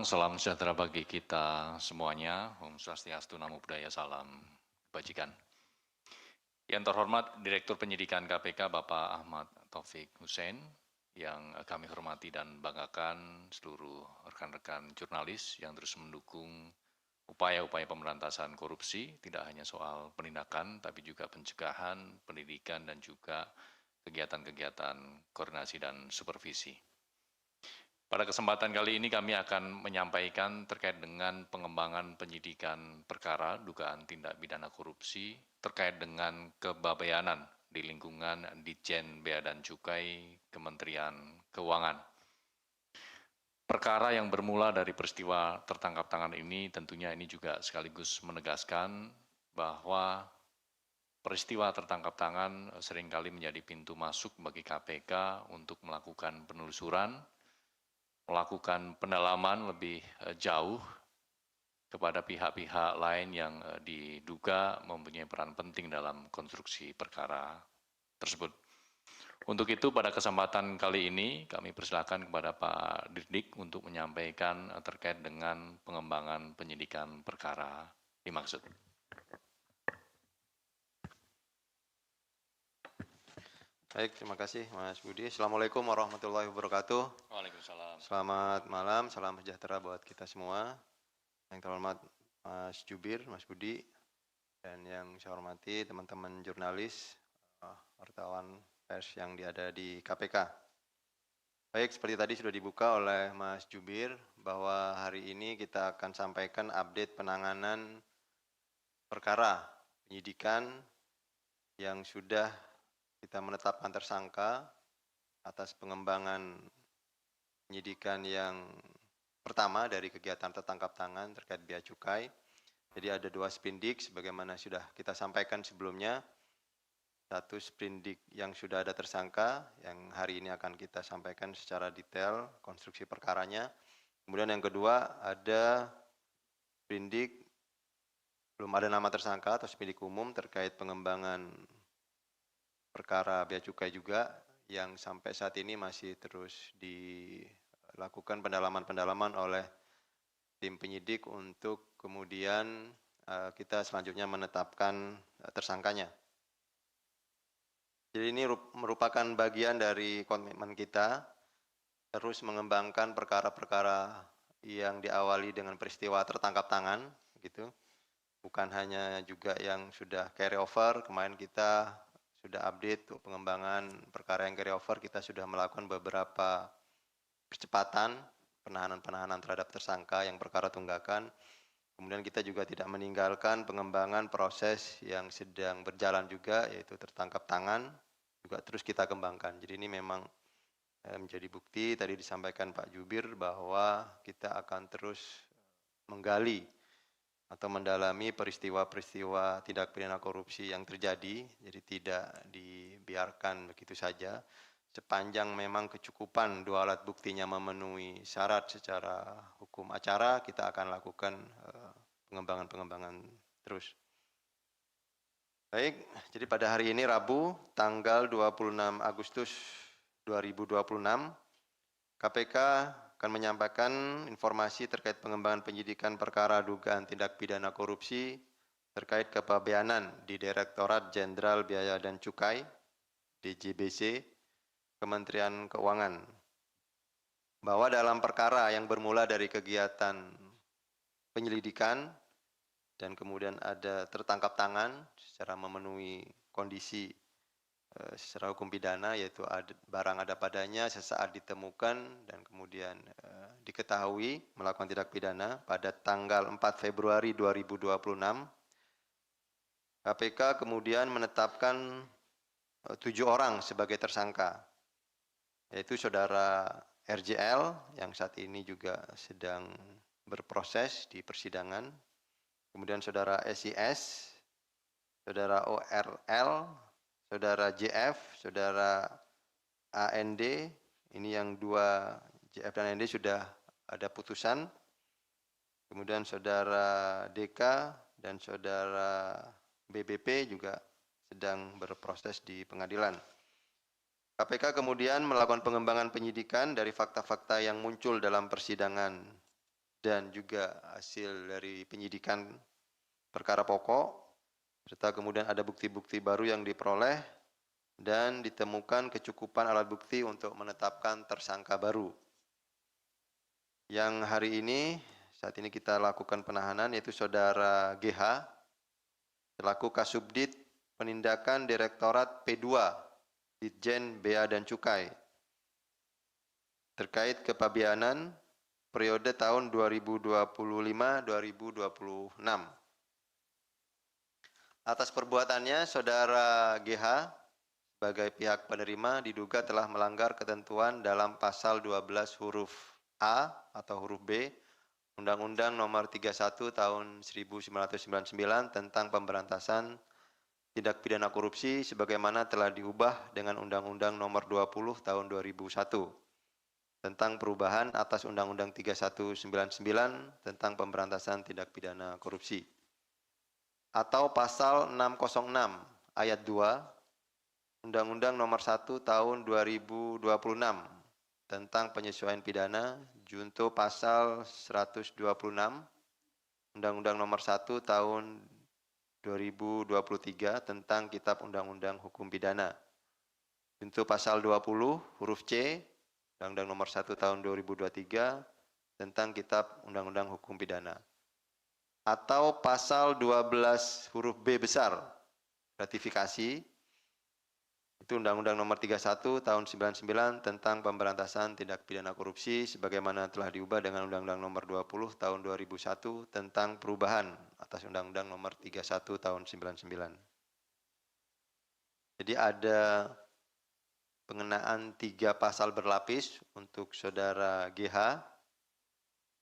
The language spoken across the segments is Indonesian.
salam sejahtera bagi kita semuanya. Om Swastiastu, Namo Buddhaya, salam kebajikan. Yang terhormat Direktur Penyidikan KPK Bapak Ahmad Taufik Hussein, yang kami hormati dan banggakan seluruh rekan-rekan jurnalis yang terus mendukung upaya-upaya pemberantasan korupsi, tidak hanya soal penindakan, tapi juga pencegahan, pendidikan, dan juga kegiatan-kegiatan koordinasi dan supervisi. Pada kesempatan kali ini kami akan menyampaikan terkait dengan pengembangan penyidikan perkara dugaan tindak pidana korupsi terkait dengan kebabeanan di lingkungan Ditjen Bea dan Cukai Kementerian Keuangan. Perkara yang bermula dari peristiwa tertangkap tangan ini tentunya ini juga sekaligus menegaskan bahwa peristiwa tertangkap tangan seringkali menjadi pintu masuk bagi KPK untuk melakukan penelusuran, melakukan pendalaman lebih jauh kepada pihak-pihak lain yang diduga mempunyai peran penting dalam konstruksi perkara tersebut. Untuk itu pada kesempatan kali ini kami persilakan kepada Pak Dirdik untuk menyampaikan terkait dengan pengembangan penyidikan perkara dimaksud. Baik, terima kasih Mas Budi. Assalamualaikum warahmatullahi wabarakatuh. Waalaikumsalam. Selamat malam, salam sejahtera buat kita semua. Yang terhormat Mas Jubir, Mas Budi, dan yang saya hormati teman-teman jurnalis, wartawan pers yang ada di KPK. Baik, seperti tadi sudah dibuka oleh Mas Jubir, bahwa hari ini kita akan sampaikan update penanganan perkara penyidikan yang sudah kita menetapkan tersangka atas pengembangan penyidikan yang pertama dari kegiatan tertangkap tangan terkait bea cukai. Jadi ada 2 sprindik sebagaimana sudah kita sampaikan sebelumnya. 1 sprindik yang sudah ada tersangka yang hari ini akan kita sampaikan secara detail konstruksi perkaranya. Kemudian yang kedua ada sprindik belum ada nama tersangka atau sprindik umum terkait pengembangan perkara bea cukai juga yang sampai saat ini masih terus dilakukan pendalaman-pendalaman oleh tim penyidik untuk kemudian kita selanjutnya menetapkan tersangkanya. Jadi ini merupakan bagian dari komitmen kita terus mengembangkan perkara-perkara yang diawali dengan peristiwa tertangkap tangan, gitu. Bukan hanya juga yang sudah carry over, kemarin kita sudah update untuk pengembangan perkara yang carry over, kita sudah melakukan beberapa percepatan penahanan-penahanan terhadap tersangka yang perkara tunggakan. Kemudian kita juga tidak meninggalkan pengembangan proses yang sedang berjalan juga, yaitu tertangkap tangan, juga terus kita kembangkan. Jadi ini memang menjadi bukti, tadi disampaikan Pak Jubir, bahwa kita akan terus menggali atau mendalami peristiwa-peristiwa tindak pidana korupsi yang terjadi, jadi tidak dibiarkan begitu saja. Sepanjang memang kecukupan 2 alat buktinya memenuhi syarat secara hukum acara, kita akan lakukan pengembangan-pengembangan terus. Baik, jadi pada hari ini Rabu, tanggal 26 Agustus 2026, KPK akan menyampaikan informasi terkait pengembangan penyidikan perkara dugaan tindak pidana korupsi terkait kepabeanan di Direktorat Jenderal Bea dan Cukai DJBC Kementerian Keuangan, bahwa dalam perkara yang bermula dari kegiatan penyelidikan dan kemudian ada tertangkap tangan secara memenuhi kondisi secara hukum pidana, yaitu barang ada padanya sesaat ditemukan dan kemudian diketahui melakukan tindak pidana pada tanggal 4 Februari 2026. KPK kemudian menetapkan 7 orang sebagai tersangka, yaitu saudara RJL yang saat ini juga sedang berproses di persidangan, kemudian saudara SIS, saudara ORL, saudara JF, saudara AND, ini yang 2 JF dan AND sudah ada putusan. Kemudian saudara DK dan saudara BBP juga sedang berproses di pengadilan. KPK kemudian melakukan pengembangan penyidikan dari fakta-fakta yang muncul dalam persidangan dan juga hasil dari penyidikan perkara pokok, serta kemudian ada bukti-bukti baru yang diperoleh, dan ditemukan kecukupan alat bukti untuk menetapkan tersangka baru. Yang hari ini, saat ini kita lakukan penahanan, yaitu Saudara GH, selaku Kasubdit Penindakan Direktorat P2, Ditjen Bea dan Cukai, terkait kepabeanan periode tahun 2025-2026. Atas perbuatannya, Saudara GH sebagai pihak penerima diduga telah melanggar ketentuan dalam pasal 12 huruf A atau huruf B Undang-Undang Nomor 31 Tahun 1999 tentang Pemberantasan Tindak Pidana Korupsi sebagaimana telah diubah dengan Undang-Undang Nomor 20 Tahun 2001 tentang perubahan atas Undang-Undang 3199 tentang Pemberantasan Tindak Pidana Korupsi, atau pasal 606 ayat 2 Undang-Undang Nomor 1 Tahun 2026 tentang penyesuaian pidana junto pasal 126 Undang-Undang Nomor 1 Tahun 2023 tentang Kitab Undang-Undang Hukum Pidana junto pasal 20 huruf C Undang-Undang Nomor 1 Tahun 2023 tentang Kitab Undang-Undang Hukum Pidana, atau pasal 12 huruf B besar ratifikasi itu Undang-Undang Nomor 31 Tahun 99 tentang Pemberantasan Tindak Pidana Korupsi sebagaimana telah diubah dengan Undang-Undang Nomor 20 Tahun 2001 tentang perubahan atas Undang-Undang Nomor 31 Tahun 99. Jadi ada pengenaan 3 pasal berlapis untuk Saudara GH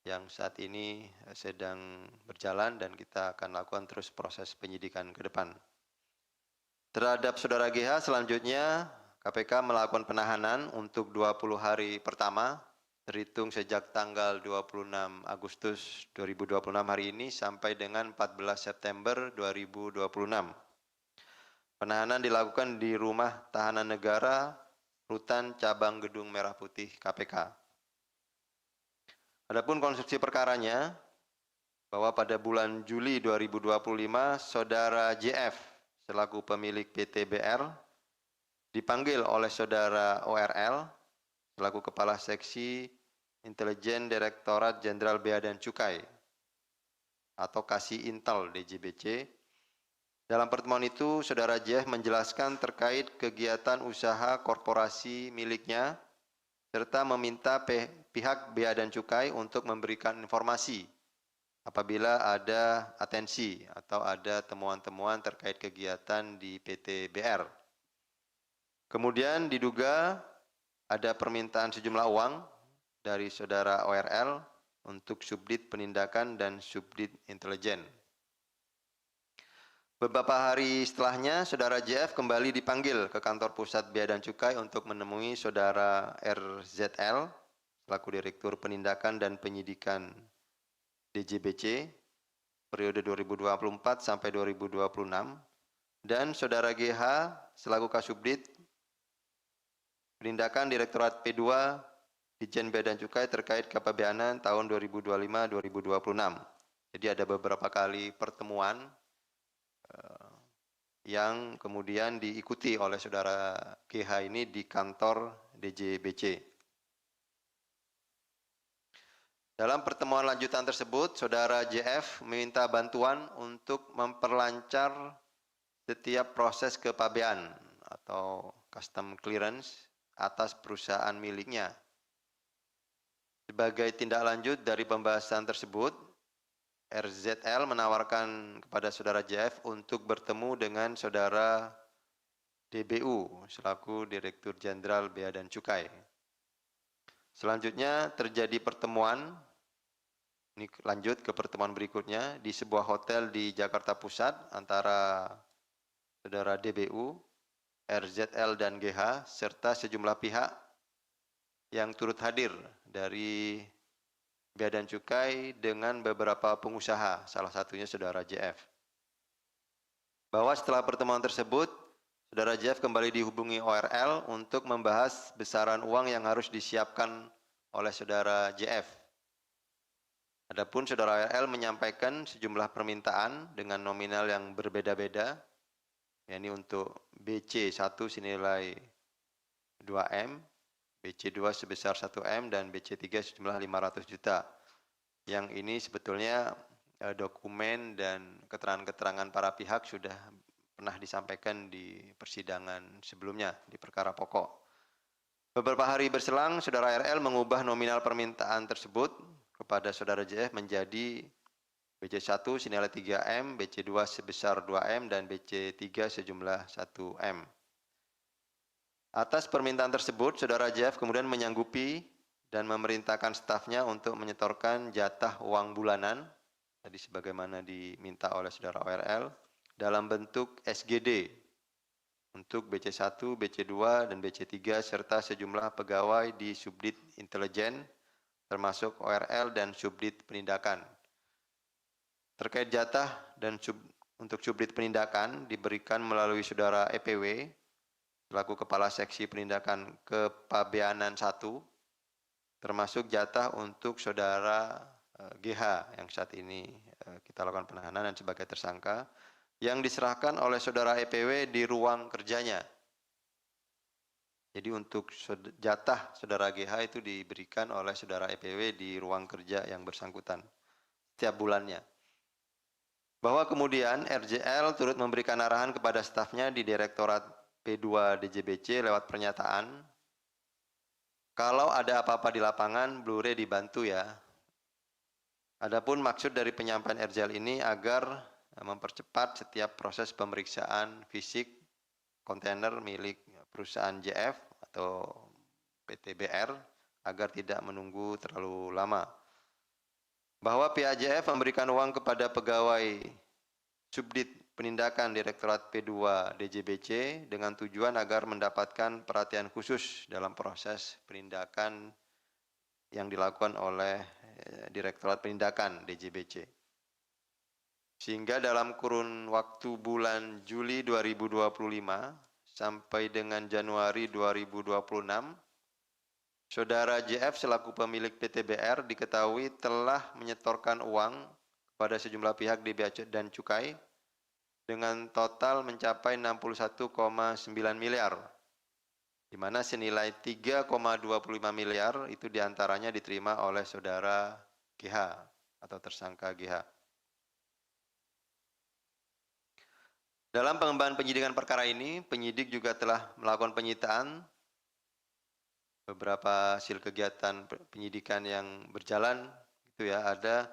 yang saat ini sedang berjalan dan kita akan lakukan terus proses penyidikan ke depan. Terhadap Saudara GH selanjutnya KPK melakukan penahanan untuk 20 hari pertama terhitung sejak tanggal 26 Agustus 2026 hari ini sampai dengan 14 September 2026. Penahanan dilakukan di Rumah Tahanan Negara Rutan Cabang Gedung Merah Putih KPK. Adapun konstruksi perkaranya bahwa pada bulan Juli 2025 Saudara JF selaku pemilik PT BR dipanggil oleh Saudara ORL selaku Kepala Seksi Intelijen Direktorat Jenderal Bea dan Cukai atau Kasih Intel DJBC. Dalam pertemuan itu, Saudara JF menjelaskan terkait kegiatan usaha korporasi miliknya, serta meminta pihak Bea dan Cukai untuk memberikan informasi apabila ada atensi atau ada temuan-temuan terkait kegiatan di PT BR. Kemudian diduga ada permintaan sejumlah uang dari Saudara ORL untuk Subdit Penindakan dan Subdit Intelijen. Beberapa hari setelahnya, Saudara JF kembali dipanggil ke kantor pusat Bea dan Cukai untuk menemui Saudara RZL, selaku Direktur Penindakan dan Penyidikan DJBC, periode 2024 sampai 2026, dan Saudara GH, selaku Kasubdit Penindakan Direktorat P2, Ditjen Bea dan Cukai terkait kepabeanan tahun 2025-2026. Jadi ada beberapa kali pertemuan yang kemudian diikuti oleh Saudara GH ini di kantor DJBC. Dalam pertemuan lanjutan tersebut, Saudara JF meminta bantuan untuk memperlancar setiap proses kepabean atau custom clearance atas perusahaan miliknya. Sebagai tindak lanjut dari pembahasan tersebut, RZL menawarkan kepada Saudara JF untuk bertemu dengan Saudara DBU selaku Direktur Jenderal Bea dan Cukai. Selanjutnya terjadi pertemuan, ini lanjut ke pertemuan berikutnya, di sebuah hotel di Jakarta Pusat antara Saudara DBU, RZL dan GH, serta sejumlah pihak yang turut hadir dari Bea dan Cukai dengan beberapa pengusaha, salah satunya Saudara JF. Bahwa setelah pertemuan tersebut, Saudara JF kembali dihubungi ORL untuk membahas besaran uang yang harus disiapkan oleh Saudara JF. Adapun Saudara RL menyampaikan sejumlah permintaan dengan nominal yang berbeda-beda, yakni untuk BC1 senilai 2M, BC2 sebesar 1M, dan BC3 sejumlah 500 juta. Yang ini sebetulnya dokumen dan keterangan-keterangan para pihak sudah pernah disampaikan di persidangan sebelumnya di perkara pokok. Beberapa hari berselang, Saudara RL mengubah nominal permintaan tersebut kepada Saudara JF menjadi BC1 senilai 3M, BC2 sebesar 2M, dan BC3 sejumlah 1M. Atas permintaan tersebut, Saudara JF kemudian menyanggupi dan memerintahkan stafnya untuk menyetorkan jatah uang bulanan, tadi sebagaimana diminta oleh Saudara ORL, dalam bentuk SGD untuk BC1, BC2, dan BC3 serta sejumlah pegawai di Subdit Intelijen termasuk ORL dan Subdit Penindakan. Terkait jatah dan untuk Subdit Penindakan diberikan melalui Saudara EPW selaku Kepala Seksi Penindakan Kepabeanan 1, termasuk jatah untuk Saudara GH yang saat ini kita lakukan penahanan dan sebagai tersangka, yang diserahkan oleh Saudara EPW di ruang kerjanya. Jadi untuk jatah Saudara GH itu diberikan oleh Saudara EPW di ruang kerja yang bersangkutan setiap bulannya. Bahwa kemudian RJL turut memberikan arahan kepada stafnya di Direktorat P2 DJBC lewat pernyataan, kalau ada apa-apa di lapangan, Blu-ray dibantu ya. Adapun maksud dari penyampaian RJL ini agar mempercepat setiap proses pemeriksaan fisik kontainer milik perusahaan JF atau PTBR agar tidak menunggu terlalu lama. Bahwa pihak JF memberikan uang kepada pegawai Subdit Penindakan Direktorat P2 DJBC dengan tujuan agar mendapatkan perhatian khusus dalam proses penindakan yang dilakukan oleh Direktorat Penindakan DJBC. Sehingga dalam kurun waktu bulan Juli 2025 sampai dengan Januari 2026, Saudara JF selaku pemilik PTBR diketahui telah menyetorkan uang kepada sejumlah pihak di Bea dan Cukai dengan total mencapai 61,9 miliar, di mana senilai 3,25 miliar itu diantaranya diterima oleh Saudara GH atau tersangka GH. Dalam pengembangan penyidikan perkara ini, penyidik juga telah melakukan penyitaan beberapa hasil kegiatan penyidikan yang berjalan, itu ya, ada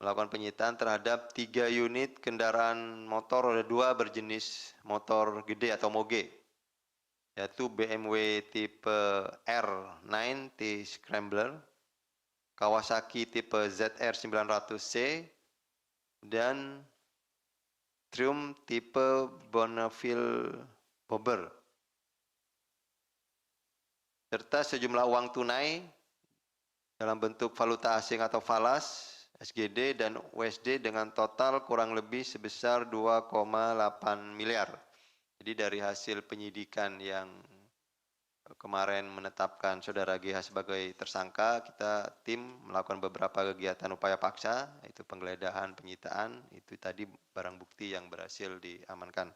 melakukan penyitaan terhadap 3 unit kendaraan motor roda 2 berjenis motor gede atau moge, yaitu BMW tipe R9 T Scrambler, Kawasaki tipe ZR 900C, dan Triumph tipe Bonneville Bobber, serta sejumlah uang tunai dalam bentuk valuta asing atau falas, SGD, dan USD dengan total kurang lebih sebesar 2,8 miliar. Jadi dari hasil penyidikan yang kemarin menetapkan Saudara GH sebagai tersangka, kita tim melakukan beberapa kegiatan upaya paksa, yaitu penggeledahan, penyitaan, itu tadi barang bukti yang berhasil diamankan.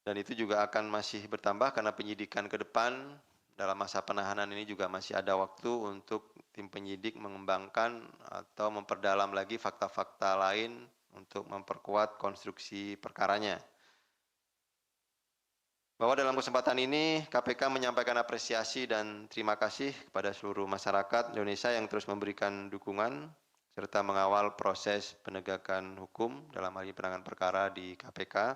Dan itu juga akan masih bertambah karena penyidikan ke depan dalam masa penahanan ini juga masih ada waktu untuk tim penyidik mengembangkan atau memperdalam lagi fakta-fakta lain untuk memperkuat konstruksi perkaranya. Bahwa dalam kesempatan ini KPK menyampaikan apresiasi dan terima kasih kepada seluruh masyarakat Indonesia yang terus memberikan dukungan serta mengawal proses penegakan hukum dalam hal ini penanganan perkara di KPK.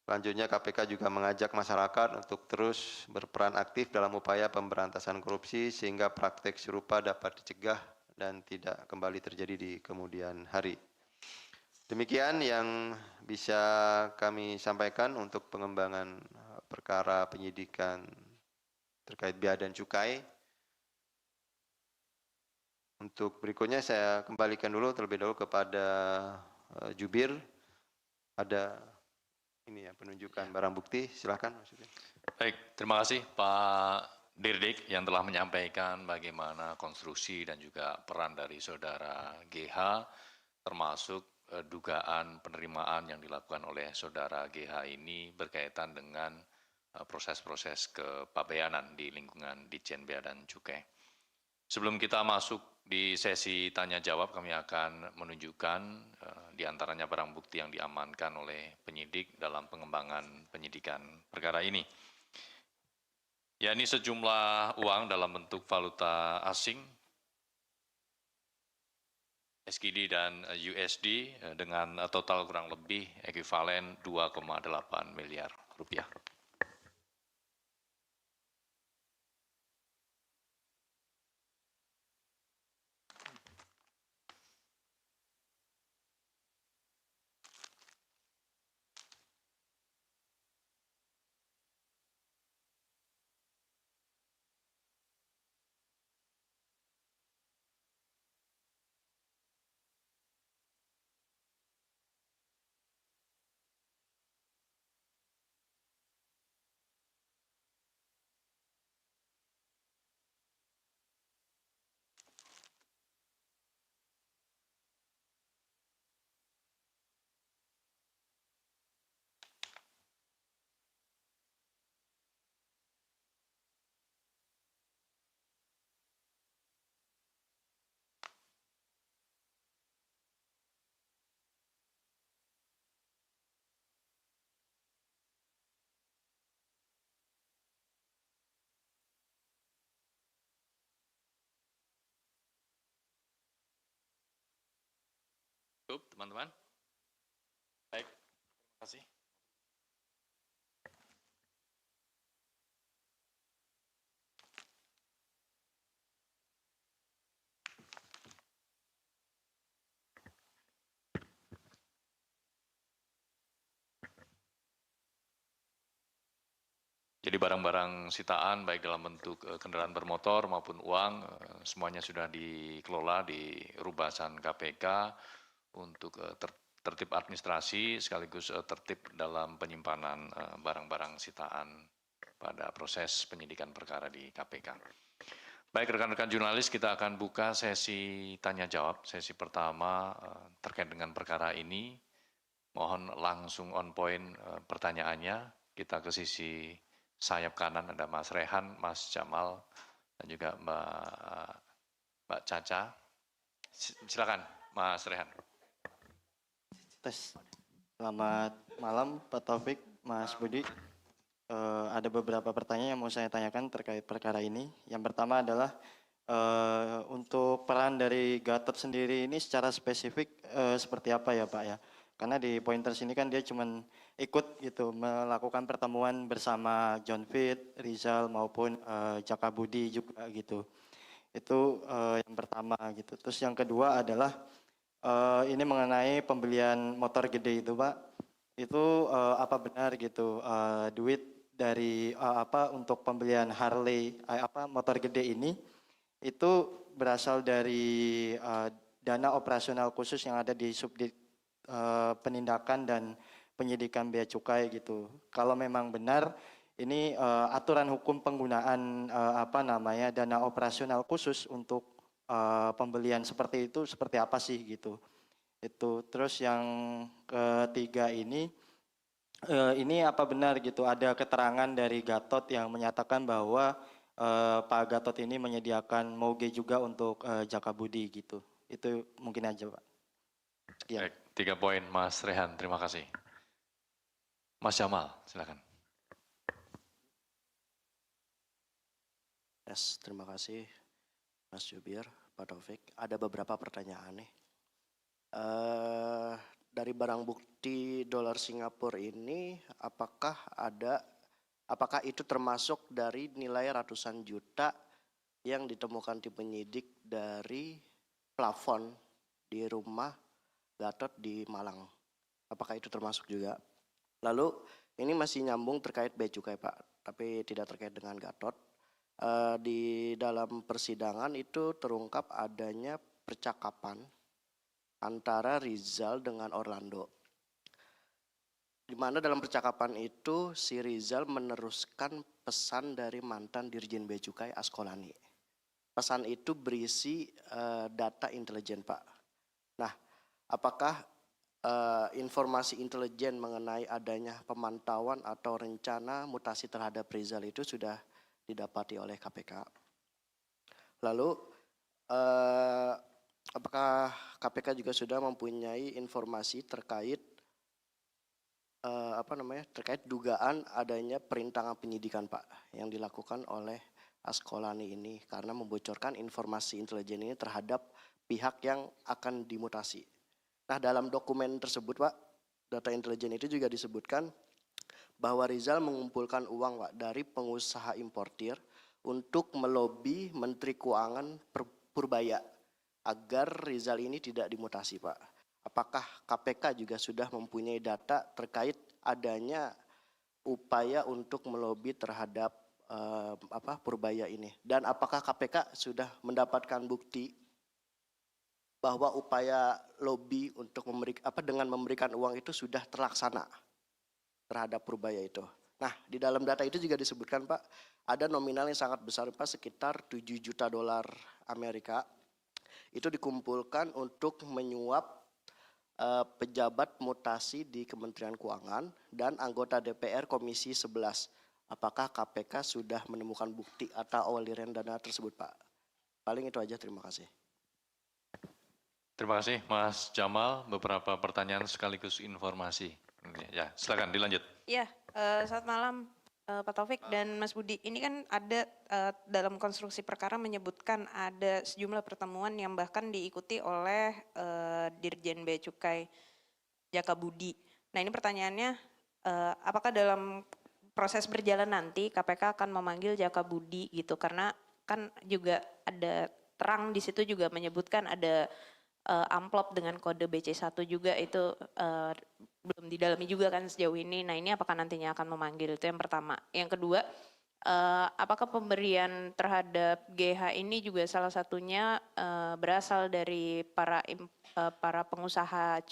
Selanjutnya KPK juga mengajak masyarakat untuk terus berperan aktif dalam upaya pemberantasan korupsi sehingga praktek serupa dapat dicegah dan tidak kembali terjadi di kemudian hari. Demikian yang bisa kami sampaikan untuk pengembangan perkara penyidikan terkait bea dan cukai. Untuk berikutnya saya kembalikan dulu terlebih dahulu kepada Jubir. Ada ini ya penunjukan barang bukti, silakan Mas Jubir. Baik, terima kasih Pak Dirdik yang telah menyampaikan bagaimana konstruksi dan juga peran dari saudara GH, termasuk dugaan penerimaan yang dilakukan oleh saudara GH ini berkaitan dengan proses-proses kepabeanan di lingkungan Ditjen Bea dan Cukai. Sebelum kita masuk di sesi tanya jawab, kami akan menunjukkan di antaranya barang bukti yang diamankan oleh penyidik dalam pengembangan penyidikan perkara ini. Ya, ini sejumlah uang dalam bentuk valuta asing, SGD dan USD dengan total kurang lebih ekuivalen 2,8 miliar rupiah. Cukup, teman-teman? Baik, terima kasih. Jadi barang-barang sitaan baik dalam bentuk kendaraan bermotor maupun uang semuanya sudah dikelola di rubasan KPK untuk tertib administrasi sekaligus tertib dalam penyimpanan barang-barang sitaan pada proses penyidikan perkara di KPK. Baik rekan-rekan jurnalis, kita akan buka sesi tanya jawab. Sesi pertama terkait dengan perkara ini. Mohon langsung on point pertanyaannya. Kita ke sisi sayap kanan ada Mas Rehan, Mas Jamal, dan juga Mbak Caca. Silakan Mas Rehan. Tes. Selamat malam Pak Taufik, Mas Budi. Ada beberapa pertanyaan yang mau saya tanyakan terkait perkara ini. Yang pertama adalah untuk peran dari Gatot sendiri ini secara spesifik seperti apa ya Pak ya? Karena di Pointers ini kan dia cuma ikut gitu melakukan pertemuan bersama John Fit, Rizal maupun Jaka Budi juga gitu. Itu yang pertama gitu. Terus yang kedua adalah ini mengenai pembelian motor gede itu Pak. Itu apa benar gitu duit dari apa untuk pembelian Harley motor gede ini itu berasal dari dana operasional khusus yang ada di Subdit Penindakan dan Penyidikan Bea Cukai gitu. Kalau memang benar ini aturan hukum penggunaan dana operasional khusus untuk pembelian seperti itu seperti apa sih gitu. Itu terus yang ketiga ini apa benar gitu ada keterangan dari Gatot yang menyatakan bahwa Pak Gatot ini menyediakan moge juga untuk Jaka Budi gitu. Itu mungkin aja Pak. Sekian. Baik, 3 poin Mas Rehan, terima kasih. Mas Jamal, silakan. Yes, terima kasih Mas Jubir, Pak Taufik. Ada beberapa pertanyaan nih. Dari barang bukti dolar Singapura ini, apakah itu termasuk dari nilai ratusan juta yang ditemukan tim penyidik dari plafon di rumah Gatot di Malang? Apakah itu termasuk juga? Lalu ini masih nyambung terkait bea cukai Pak, tapi tidak terkait dengan Gatot. Di dalam persidangan itu terungkap adanya percakapan antara Rizal dengan Orlando. Di mana dalam percakapan itu si Rizal meneruskan pesan dari mantan Dirjen Bea Cukai Askolani. Pesan itu berisi data intelijen, Pak. Nah, apakah informasi intelijen mengenai adanya pemantauan atau rencana mutasi terhadap Rizal itu sudah didapati oleh KPK? Lalu, apakah KPK juga sudah mempunyai informasi terkait terkait dugaan adanya perintangan penyidikan, Pak, yang dilakukan oleh Askolani ini karena membocorkan informasi intelijen ini terhadap pihak yang akan dimutasi. Nah, dalam dokumen tersebut, Pak, data intelijen itu juga disebutkan bahwa Rizal mengumpulkan uang, Pak, dari pengusaha importir untuk melobi Menteri Keuangan Purbaya agar Rizal ini tidak dimutasi, Pak. Apakah KPK juga sudah mempunyai data terkait adanya upaya untuk melobi terhadap Purbaya ini? Dan apakah KPK sudah mendapatkan bukti bahwa upaya lobi untuk dengan memberikan uang itu sudah terlaksana terhadap Purbaya itu? Nah, di dalam data itu juga disebutkan, Pak, ada nominal yang sangat besar, Pak, sekitar 7 juta dolar Amerika. Itu dikumpulkan untuk menyuap pejabat mutasi di Kementerian Keuangan dan anggota DPR Komisi 11. Apakah KPK sudah menemukan bukti atau aliran dana tersebut, Pak? Paling itu aja, terima kasih. Terima kasih Mas Jamal, beberapa pertanyaan sekaligus informasi. Ya, silakan dilanjut. Iya, selamat malam Pak Taufik dan Mas Budi. Ini kan ada dalam konstruksi perkara menyebutkan ada sejumlah pertemuan yang bahkan diikuti oleh Dirjen Bea Cukai Jaka Budi. Nah, ini pertanyaannya, apakah dalam proses berjalan nanti KPK akan memanggil Jaka Budi gitu? Karena kan juga ada terang di situ juga menyebutkan ada amplop dengan kode BC1 juga itu belum didalami juga kan sejauh ini. Nah, ini apakah nantinya akan memanggil? Itu yang pertama. Yang kedua, apakah pemberian terhadap GH ini juga salah satunya berasal dari para pengusaha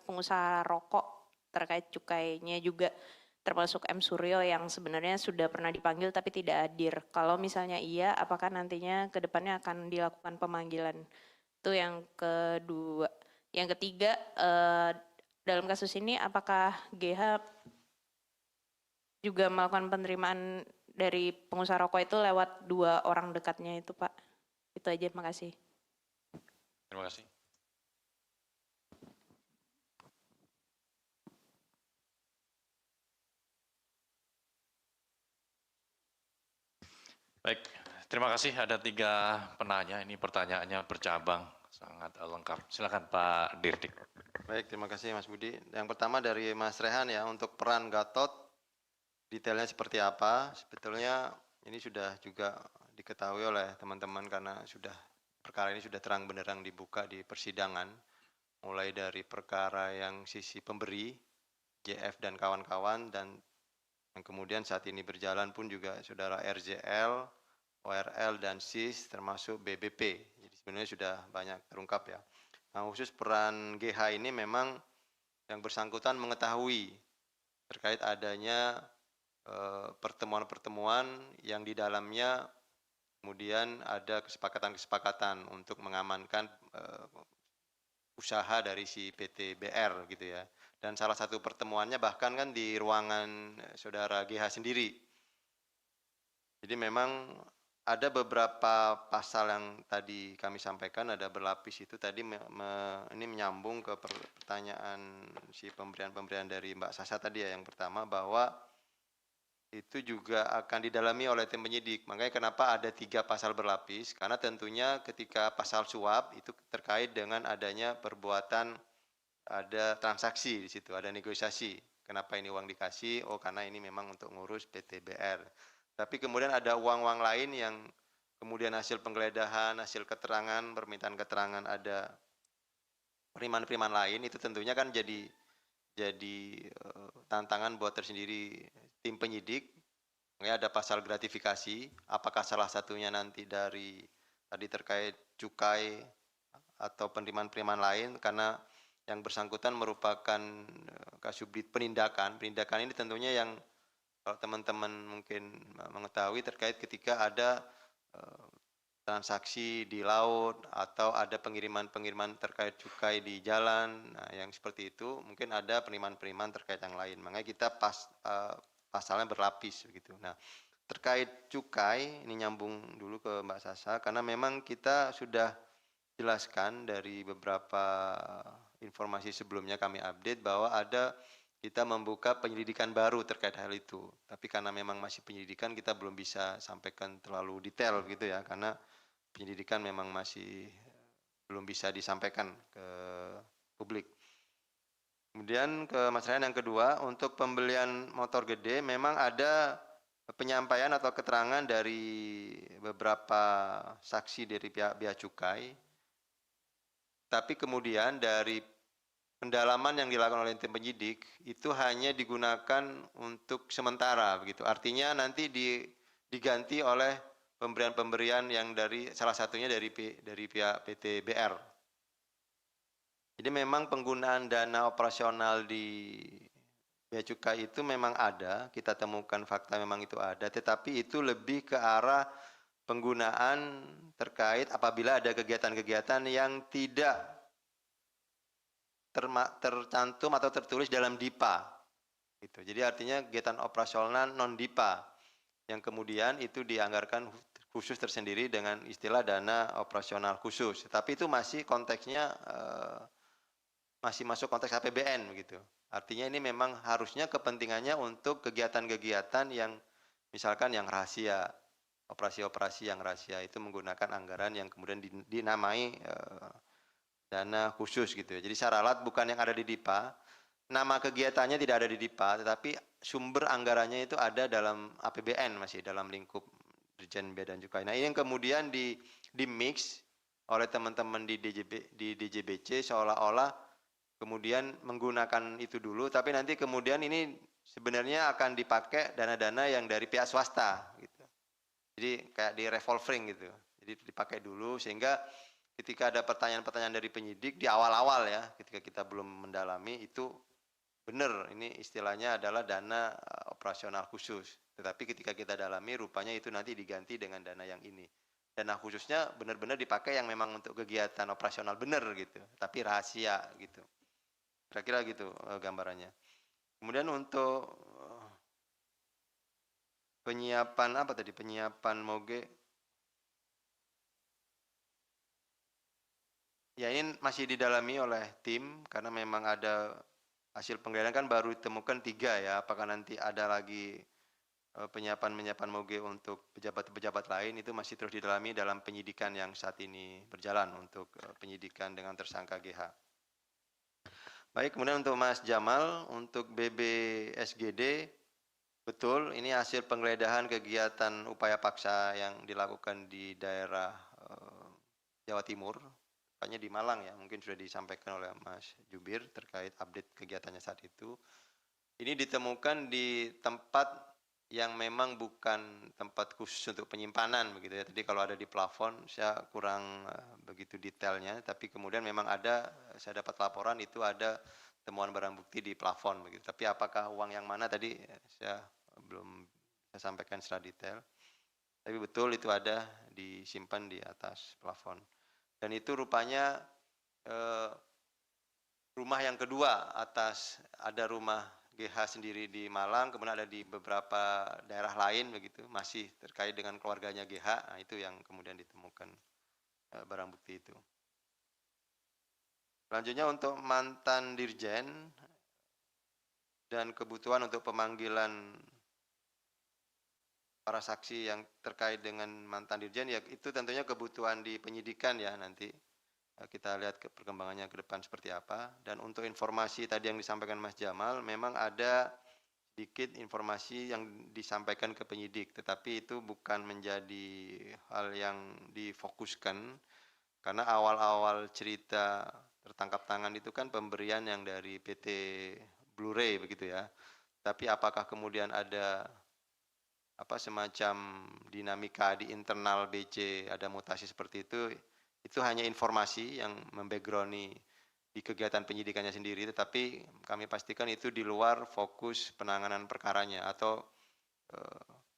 pengusaha rokok terkait cukainya juga, termasuk M Suryo yang sebenarnya sudah pernah dipanggil tapi tidak hadir. Kalau misalnya iya, apakah nantinya ke depannya akan dilakukan pemanggilan? Itu yang kedua. Yang ketiga, dalam kasus ini apakah GH juga melakukan penerimaan dari pengusaha rokok itu lewat 2 orang dekatnya itu, Pak? Itu aja, terima kasih. Terima kasih. Baik, terima kasih. Ada 3 penanya. Ini pertanyaannya bercabang, sangat lengkap. Silakan Pak Dirdik. Baik, terima kasih Mas Budi. Yang pertama dari Mas Rehan ya, untuk peran Gatot, detailnya seperti apa? Sebetulnya ini sudah juga diketahui oleh teman-teman karena perkara ini sudah terang benderang dibuka di persidangan, mulai dari perkara yang sisi pemberi, JF dan kawan-kawan, dan yang kemudian saat ini berjalan pun juga saudara RJL, ORL, dan SIS, termasuk BBP. Jadi sebenarnya sudah banyak terungkap ya. Nah, khusus peran GH ini memang yang bersangkutan mengetahui terkait adanya pertemuan-pertemuan yang di dalamnya kemudian ada kesepakatan-kesepakatan untuk mengamankan usaha dari si PT BR gitu ya. Dan salah satu pertemuannya bahkan kan di ruangan saudara GH sendiri. Jadi memang ada beberapa pasal yang tadi kami sampaikan, ada berlapis itu tadi ini menyambung ke pertanyaan si pemberian dari Mbak Sasa tadi ya, yang pertama bahwa itu juga akan didalami oleh tim penyidik. Makanya kenapa ada 3 pasal berlapis, karena tentunya ketika pasal suap itu terkait dengan adanya perbuatan, ada transaksi di situ, ada negosiasi. Kenapa ini uang dikasih? Oh, karena ini memang untuk ngurus PT BR. Tapi kemudian ada uang-uang lain yang kemudian hasil penggeledahan, hasil keterangan, permintaan keterangan, ada periman-periman lain, itu tentunya kan jadi tantangan buat tersendiri tim penyidik. Makanya ada pasal gratifikasi, apakah salah satunya nanti dari tadi terkait cukai atau penerimaan-penerimaan lain, karena yang bersangkutan merupakan kasubdit penindakan. Penindakan ini tentunya yang Kalau teman-teman mungkin mengetahui terkait ketika ada transaksi di laut atau ada pengiriman-pengiriman terkait cukai di jalan, nah yang seperti itu mungkin ada penerimaan-penerimaan terkait yang lain. Makanya kita pasalnya berlapis begitu. Nah, terkait cukai ini nyambung dulu ke Mbak Sasa karena memang kita sudah jelaskan dari beberapa informasi sebelumnya kami update bahwa kita membuka penyelidikan baru terkait hal itu. Tapi karena memang masih penyelidikan kita belum bisa sampaikan terlalu detail gitu ya karena penyelidikan memang masih belum bisa disampaikan ke publik. Kemudian ke masalah yang kedua, untuk pembelian motor gede memang ada penyampaian atau keterangan dari beberapa saksi dari pihak bea cukai. Tapi kemudian dari pendalaman yang dilakukan oleh tim penyidik itu hanya digunakan untuk sementara begitu. Artinya nanti diganti oleh pemberian-pemberian yang dari salah satunya dari pihak PT BR. Jadi memang penggunaan dana operasional di bea cukai itu memang ada, kita temukan fakta memang itu ada, tetapi itu lebih ke arah penggunaan terkait apabila ada kegiatan-kegiatan yang tidak tercantum atau tertulis dalam DIPA. Gitu. Jadi artinya kegiatan operasional non DIPA yang kemudian itu dianggarkan khusus tersendiri dengan istilah dana operasional khusus. Tapi itu masih konteksnya masih masuk konteks APBN begitu. Artinya ini memang harusnya kepentingannya untuk kegiatan-kegiatan yang misalkan yang rahasia, operasi-operasi yang rahasia itu menggunakan anggaran yang kemudian dinamai dana khusus gitu ya. Jadi secara alat bukan yang ada di DIPA, nama kegiatannya tidak ada di DIPA, tetapi sumber anggarannya itu ada dalam APBN masih dalam lingkup Dirjen Bea dan Cukai. Nah ini yang kemudian di mix oleh teman-teman di DJBC seolah-olah kemudian menggunakan itu dulu, tapi nanti kemudian ini sebenarnya akan dipakai dana-dana yang dari pihak swasta gitu. Jadi kayak di revolving gitu. Jadi dipakai dulu sehingga ketika ada pertanyaan-pertanyaan dari penyidik di awal-awal ya, ketika kita belum mendalami itu benar ini istilahnya adalah dana operasional khusus. Tetapi ketika kita dalami rupanya itu nanti diganti dengan dana yang ini. Dana khususnya benar-benar dipakai yang memang untuk kegiatan operasional benar gitu, tapi rahasia gitu. Kira-kira gitu gambarannya. Kemudian untuk penyiapan apa tadi? Penyiapan moge. Ya ini masih didalami oleh tim karena memang ada hasil penggeledahan kan baru ditemukan 3 ya. Apakah nanti ada lagi penyiapan moge untuk pejabat-pejabat lain itu masih terus didalami dalam penyidikan yang saat ini berjalan untuk penyidikan dengan tersangka GH. Baik, kemudian untuk Mas Jamal, untuk BBSGD, betul ini hasil penggeledahan kegiatan upaya paksa yang dilakukan di daerah Jawa Timur, tepatnya di Malang ya, mungkin sudah disampaikan oleh Mas Jubir terkait update kegiatannya saat itu. Ini ditemukan di tempat yang memang bukan tempat khusus untuk penyimpanan begitu ya. Tadi kalau ada di plafon saya kurang begitu detailnya, tapi kemudian memang ada, saya dapat laporan itu ada temuan barang bukti di plafon begitu. Tapi apakah uang yang mana tadi saya belum saya sampaikan secara detail. Tapi betul itu ada disimpan di atas plafon. Dan itu rupanya rumah yang kedua atas, ada rumah GH sendiri di Malang, kemudian ada di beberapa daerah lain begitu, masih terkait dengan keluarganya GH, nah itu yang kemudian ditemukan barang bukti itu. Selanjutnya untuk mantan dirjen dan kebutuhan untuk pemanggilan para saksi yang terkait dengan mantan dirjen, ya itu tentunya kebutuhan di penyidikan ya nanti. Kita lihat perkembangannya ke depan seperti apa. Dan untuk informasi tadi yang disampaikan Mas Jamal, memang ada sedikit informasi yang disampaikan ke penyidik, tetapi itu bukan menjadi hal yang difokuskan, karena awal-awal cerita tertangkap tangan itu kan pemberian yang dari PT Blu-ray begitu ya. Tapi apakah kemudian ada semacam dinamika di internal BC, ada mutasi seperti itu hanya informasi yang membackgroundi di kegiatan penyidikannya sendiri, tetapi kami pastikan itu di luar fokus penanganan perkaranya atau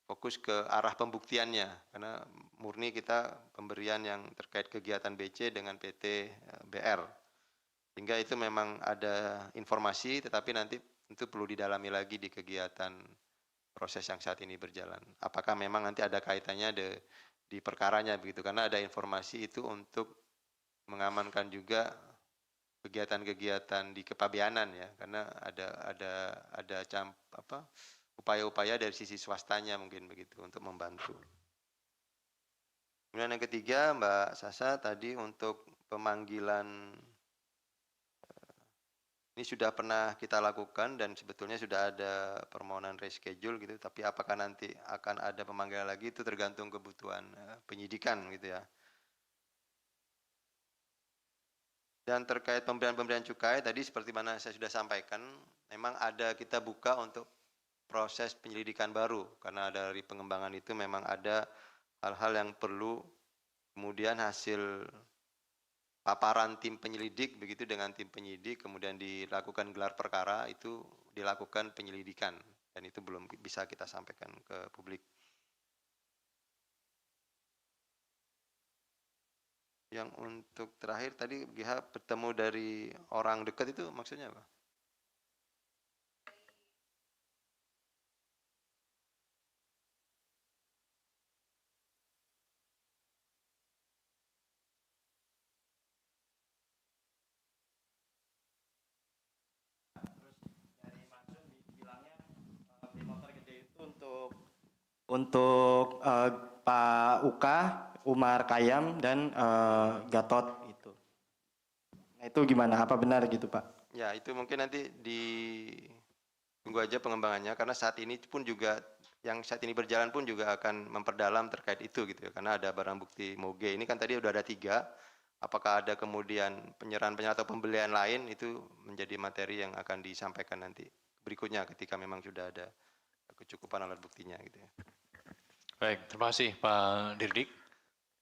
fokus ke arah pembuktiannya, karena murni kita pemberian yang terkait kegiatan BC dengan PT BR. Sehingga itu memang ada informasi, tetapi nanti itu perlu didalami lagi di kegiatan proses yang saat ini berjalan. Apakah memang nanti ada kaitannya di perkaranya begitu, karena ada informasi itu untuk mengamankan juga kegiatan-kegiatan di kepabeanan ya, karena ada upaya-upaya dari sisi swastanya mungkin begitu untuk membantu. Kemudian yang ketiga, Mbak Sasa tadi untuk pemanggilan ini sudah pernah kita lakukan dan sebetulnya sudah ada permohonan reschedule gitu, tapi apakah nanti akan ada pemanggilan lagi itu tergantung kebutuhan penyidikan gitu ya. Dan terkait pemberian cukai tadi seperti mana saya sudah sampaikan, memang ada kita buka untuk proses penyelidikan baru karena dari pengembangan itu memang ada hal-hal yang perlu kemudian hasil paparan tim penyelidik begitu dengan tim penyidik kemudian dilakukan gelar perkara itu dilakukan penyelidikan dan itu belum bisa kita sampaikan ke publik. Yang untuk terakhir tadi GH bertemu dari orang dekat itu maksudnya apa? Untuk Pak Uka, Umar Kayam, dan Gatot itu. Nah itu gimana? Apa benar gitu Pak? Ya itu mungkin nanti tunggu aja pengembangannya karena saat ini pun juga yang saat ini berjalan pun juga akan memperdalam terkait itu gitu ya karena ada barang bukti moge ini kan tadi udah ada 3. Apakah ada kemudian penyerahan atau pembelian lain itu menjadi materi yang akan disampaikan nanti berikutnya ketika memang sudah ada kecukupan alat buktinya gitu ya. Baik, terima kasih Pak Dirdik.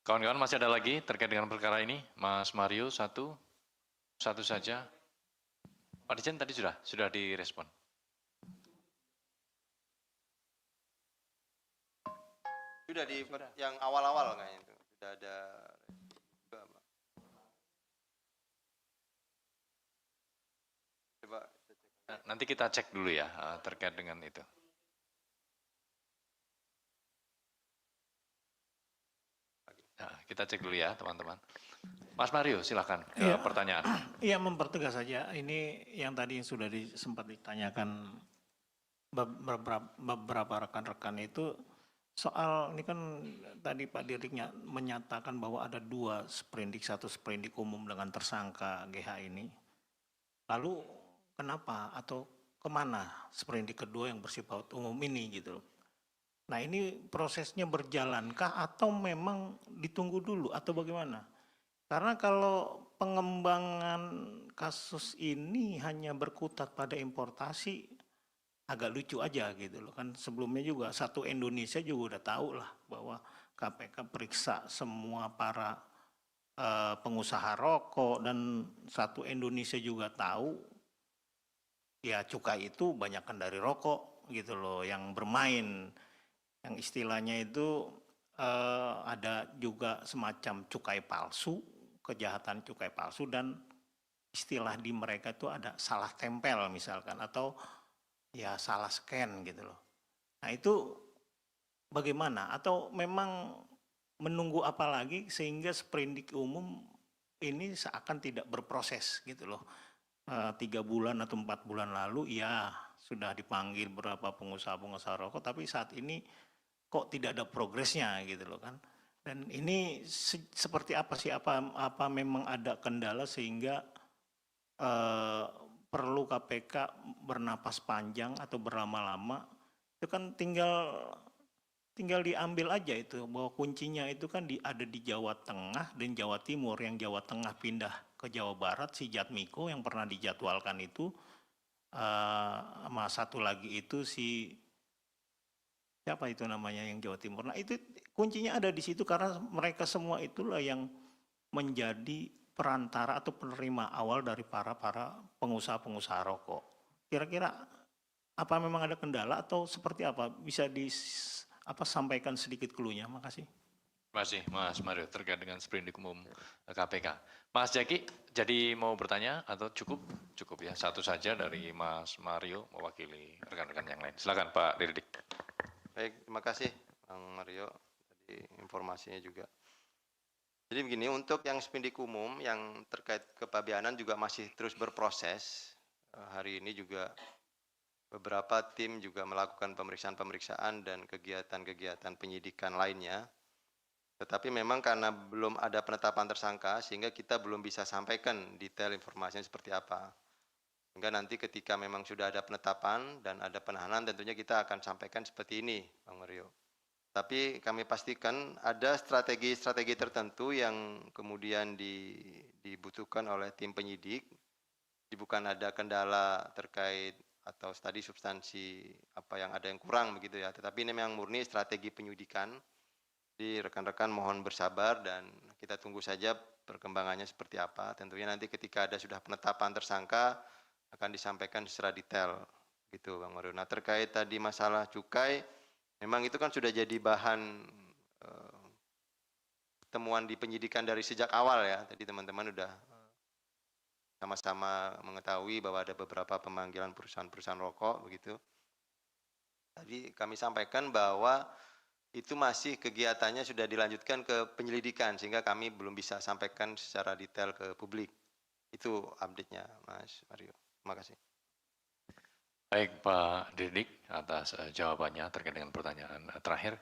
Kawan-kawan masih ada lagi terkait dengan perkara ini? Mas Mario, satu saja. Pak Dirjen tadi sudah direspon. Sudah di yang awal-awal kayaknya itu sudah ada. Coba nanti kita cek dulu ya terkait dengan itu. Nah, kita cek dulu ya teman-teman. Mas Mario silakan pertanyaan. Iya mempertegas saja ini yang tadi yang sudah sempat ditanyakan beberapa rekan-rekan itu soal ini kan tadi Pak Dirdik menyatakan bahwa ada 2 sprindik, 1 sprindik umum dengan tersangka GH ini. Lalu kenapa atau kemana sprindik kedua yang bersifat umum ini gitu loh. Nah ini prosesnya berjalankah atau memang ditunggu dulu atau bagaimana? Karena kalau pengembangan kasus ini hanya berkutat pada importasi agak lucu aja gitu loh kan sebelumnya juga satu Indonesia juga udah tahu lah bahwa KPK periksa semua para pengusaha rokok dan satu Indonesia juga tahu ya cukai itu banyakkan dari rokok gitu loh yang bermain yang istilahnya itu ada juga semacam cukai palsu kejahatan cukai palsu dan istilah di mereka itu ada salah tempel misalkan atau ya salah scan gitu loh. Nah itu bagaimana? Atau memang menunggu apa lagi sehingga sprindik umum ini seakan tidak berproses gitu loh. 3 bulan atau 4 bulan lalu ya sudah dipanggil beberapa pengusaha-pengusaha rokok tapi saat ini kok tidak ada progresnya gitu loh kan. Dan ini seperti apa sih? Apa memang ada kendala sehingga perlu KPK bernapas panjang atau berlama-lama? Itu kan tinggal diambil aja itu bahwa kuncinya itu kan ada di Jawa Tengah dan Jawa Timur. Yang Jawa Tengah pindah ke Jawa Barat si Jatmiko yang pernah dijadwalkan itu sama satu lagi itu si siapa itu namanya yang Jawa Timur. Nah itu kuncinya ada di situ karena mereka semua itulah yang menjadi perantara atau penerima awal dari para pengusaha-pengusaha rokok. Kira-kira apa memang ada kendala atau seperti apa? Bisa sampaikan sedikit clue-nya. Makasih. Terima kasih Mas Mario terkait dengan sprindik umum KPK. Mas Jaki, jadi mau bertanya atau cukup? Cukup ya, satu saja dari Mas Mario mewakili rekan-rekan yang lain. Silakan Pak Dirdik. Baik, terima kasih Bang Mario. Tadi informasinya juga. Jadi begini, untuk yang sprindik umum yang terkait kepabeanan juga masih terus berproses. Hari ini juga beberapa tim juga melakukan pemeriksaan-pemeriksaan dan kegiatan-kegiatan penyidikan lainnya. Tetapi memang karena belum ada penetapan tersangka, sehingga kita belum bisa sampaikan detail informasinya seperti apa. Sehingga nanti ketika memang sudah ada penetapan dan ada penahanan, tentunya kita akan sampaikan seperti ini, Bang Mario. Tapi kami pastikan ada strategi-strategi tertentu yang kemudian dibutuhkan oleh tim penyidik. Jadi bukan ada kendala terkait atau tadi substansi apa yang ada yang kurang begitu ya. Tetapi ini memang murni strategi penyidikan. Jadi rekan-rekan mohon bersabar dan kita tunggu saja perkembangannya seperti apa. Tentunya nanti ketika ada sudah penetapan tersangka akan disampaikan secara detail gitu Bang Mario. Nah terkait tadi masalah cukai, memang itu kan sudah jadi bahan temuan di penyidikan dari sejak awal ya. Tadi teman-teman udah sama-sama mengetahui bahwa ada beberapa pemanggilan perusahaan-perusahaan rokok begitu. Tadi kami sampaikan bahwa itu masih kegiatannya sudah dilanjutkan ke penyelidikan sehingga kami belum bisa sampaikan secara detail ke publik. Itu update-nya Mas Mario. Terima kasih. Baik Pak Dirdik atas jawabannya terkait dengan pertanyaan terakhir.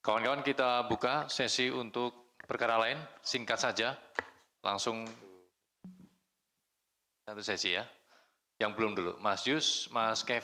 Kawan-kawan kita buka sesi untuk perkara lain, singkat saja, langsung satu sesi ya. Yang belum dulu, Mas Yus, Mas Kevin.